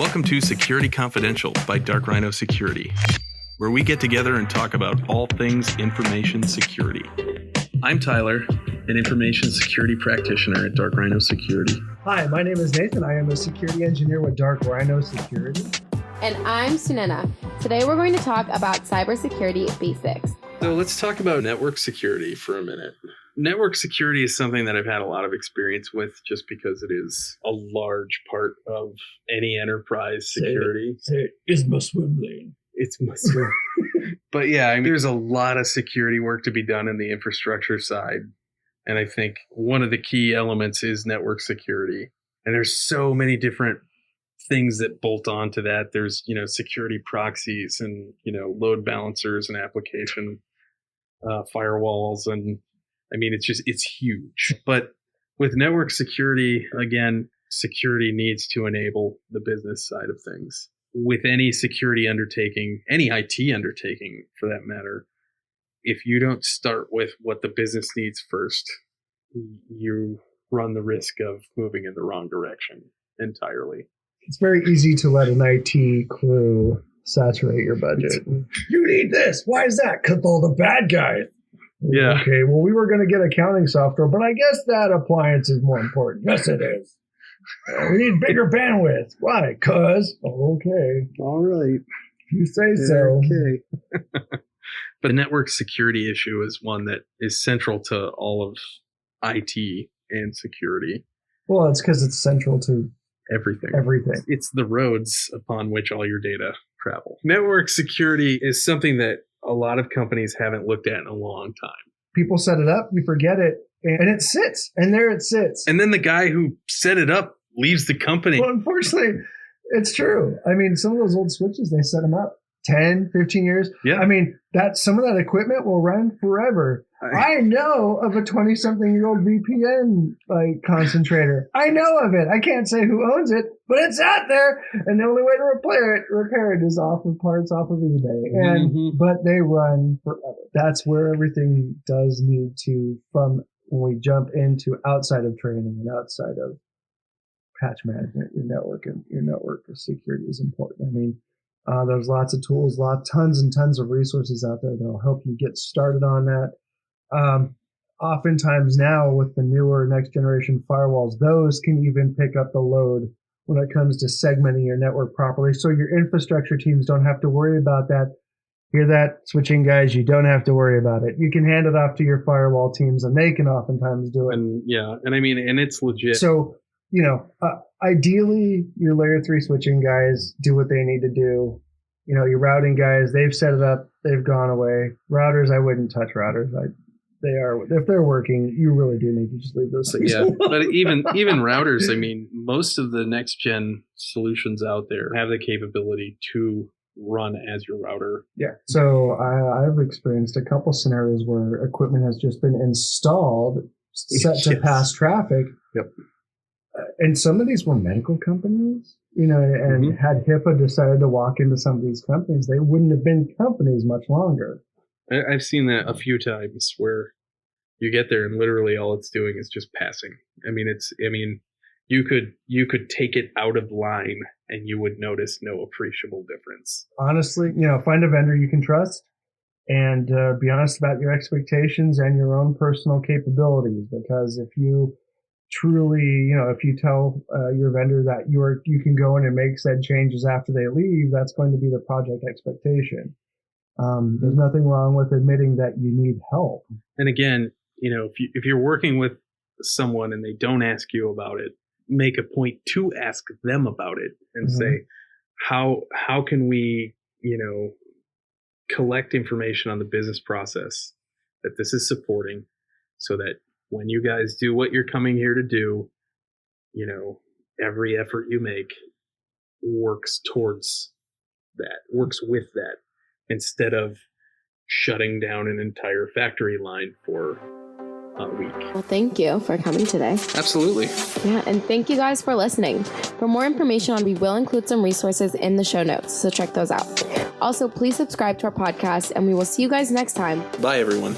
Welcome to Security Confidential by Dark Rhino Security, where we get together and talk about all things information security. I'm Tyler, an information security practitioner at Dark Rhino Security. Hi, my name is Nathan. I am a security engineer with Dark Rhino Security. And I'm Sunena. Today we're going to talk about cybersecurity basics. So let's talk about network security for a minute. Network security is something that I've had a lot of experience with just because it is a large part of any enterprise security. It's my swim lane. It's my swim. But yeah, I mean, there's a lot of security work to be done in the infrastructure side. And I think one of the key elements is network security. And there's so many different things that bolt on to that. There's, security proxies and, load balancers and application firewalls. And I mean, it's huge. But with network security, again, security needs to enable the business side of things. With any security undertaking, any IT undertaking for that matter, if you don't start with what the business needs first, you run the risk of moving in the wrong direction entirely. It's very easy to let an IT crew saturate your budget. You need this. Why is that? Because all the bad guys. Yeah. Okay, well, we were going to get accounting software, but I guess that appliance is more important. Yes, it is. We need bigger bandwidth. Why? Because. Okay. All right. You say so. Okay. But a network security issue is one that is central to all of IT and security. Well, it's because it's central to everything. It's the roads upon which all your data travel. Network security is something that a lot of companies haven't looked at in a long time. People set it up, you forget it, and it sits. And there it sits. And then the guy who set it up leaves the company. Well, unfortunately, it's true. I mean, some of those old switches, they set them up 10, 15 years. Yeah. I mean, some of that equipment will run forever. I know of a 20-something-year-old VPN concentrator. I know of it. I can't say who owns it, but it's out there. And the only way to repair it is off of parts off of eBay. But they run forever. That's where everything does need to, from when we jump into outside of training and outside of patch management, your network security is important. I mean, there's lots of tools, tons and tons of resources out there that'll help you get started on that. Oftentimes now with the newer next generation firewalls, those can even pick up the load when it comes to segmenting your network properly. So your infrastructure teams don't have to worry about that. Hear that, switching guys? You don't have to worry about it. You can hand it off to your firewall teams and they can oftentimes do it. And it's legit. So, ideally your layer 3 switching guys do what they need to do. Your routing guys, they've set it up, they've gone away. Routers, I wouldn't touch routers. If they're working, you really do need to just leave those things alone. But even routers, I mean, most of the next gen solutions out there have the capability to run as your router. Yeah. So I've experienced a couple scenarios where equipment has just been installed, set to pass traffic. Yep. And some of these were medical companies, and had HIPAA decided to walk into some of these companies, they wouldn't have been companies much longer. I've seen that a few times where you get there and literally all it's doing is just passing. You could take it out of line and you would notice no appreciable difference. Honestly, find a vendor you can trust and be honest about your expectations and your own personal capabilities. Because if you truly, if you tell your vendor that you can go in and make said changes after they leave, that's going to be the project expectation. There's nothing wrong with admitting that you need help. And again, if you're working with someone and they don't ask you about it, make a point to ask them about it and say, how can we, collect information on the business process that this is supporting so that when you guys do what you're coming here to do, every effort you make works towards that, works with that, instead of shutting down an entire factory line for a week. Well, thank you for coming today. Absolutely. Yeah, and thank you guys for listening. For more information we will include some resources in the show notes, so check those out. Also, please subscribe to our podcast, and we will see you guys next time. Bye, everyone.